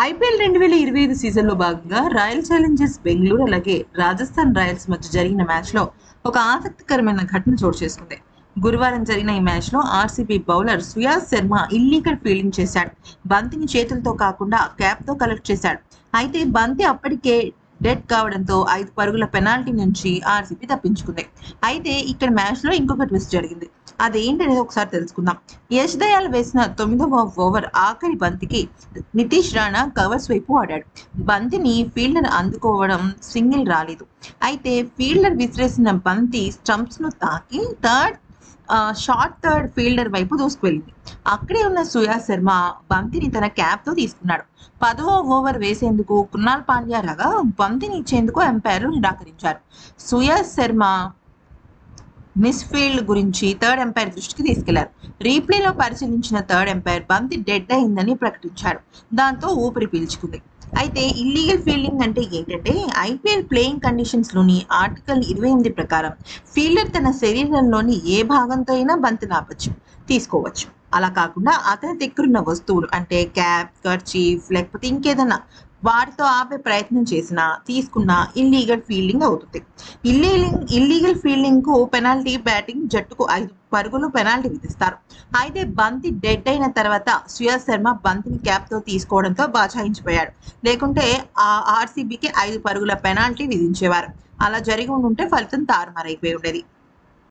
IPL 2025 సీజన్లో భాగంగా royal Challengers Bengaluru అలాగే రాజస్థాన్ రాయల్స్ మధ్య జరిగిన మ్యాచ్లో ఒక ఆసక్తికరమైన ఘటన చోటు చేసుకుంది. గురువారం జరిగిన ఈ మ్యాచ్లో RCB bowler Suez Sharma illegal fielding చేశాడు. బంతిని చేతులతో కాకుండా క్యాప్తో కలెక్ట్ చేశాడు. అయితే బంతి అప్పటికే డెడ్ కావడంతో 5 పరుగుల పెనాల్టీ నుంచి ఆర్సీబీ తప్పించుకుంది. అయితే ఇక్కడ మ్యాచ్లో ఇంకొక ట్విస్ట్ జరిగింది. అదేంటనేది ఒకసారి తెలుసుకుందాం. యశ్ దయాల్ వేసిన 9వ ఓవర్ ఆఖరి బంతికి నితీష్ రాణా కవర్స్ వైపు ఆడాడు. బంతిని ఫీల్డర్ అందుకోవడం సింగిల్ రాలేదు. అయితే ఫీల్డర్ విసిరేసిన బంతి స్టంప్స్ ను తాకి థర్డ్ ఫీల్డర్ వైపు దూసుకువెళ్ళింది. అక్కడే ఉన్న సుయాజ్ శర్మ బంతిని తన క్యాప్తో తీసుకున్నాడు. 10వ ఓవర్ వేసేందుకు కృణాల్ పాండ్యా రాగా బంతిని ఇచ్చేందుకు ఎంపైర్లు నిరాకరించారు. సుయాజ్ శర్మ మిస్ ఫీల్డ్ గురించి థర్డ్ ఎంపైర్ దృష్టికి తీసుకెళ్లారు. రీప్లేలో పరిశీలించిన థర్డ్ ఎంపైర్ బంతి డెడ్ అయిందని ప్రకటించాడు. దాంతో ఊపిరి పీల్చుకుంది. అయితే ఇల్లీగల్ ఫీల్డింగ్ అంటే ఏంటంటే ఐపీఎల్ ప్లేయింగ్ కండిషన్స్ లోని ఆర్టికల్ 28 ప్రకారం ఫీల్డర్ తన శరీరంలోని ఏ భాగంతో అయినా బంతి తీసుకోవచ్చు. అలా కాకుండా అతని దగ్గరున్న వస్తువులు అంటే క్యాప్, కర్చీఫ్ లేకపోతే ఇంకేదన్నా వాటితో ఆపే ప్రయత్నం చేసినా తీసుకున్న ఇల్లీగల్ ఫీల్డింగ్ అవుతుంది. ఇల్లీగల్ ఫీల్డింగ్ కు పెనాల్టీ, బ్యాటింగ్ జట్టుకు 5 పరుగులు పెనాల్టీ విధిస్తారు. అయితే బంతి డెడ్ అయిన తర్వాత సుయాజ్ శర్మ బంతిని క్యాప్ తో తీసుకోవడంతో బచాయించిపోయాడు. లేకుంటే ఆ ఆర్సీబీకి 5 పరుగుల పెనాల్టీ విధించేవారు. అలా జరిగి ఉంటే ఫలితం తారుమారైపోయి ఉండేది.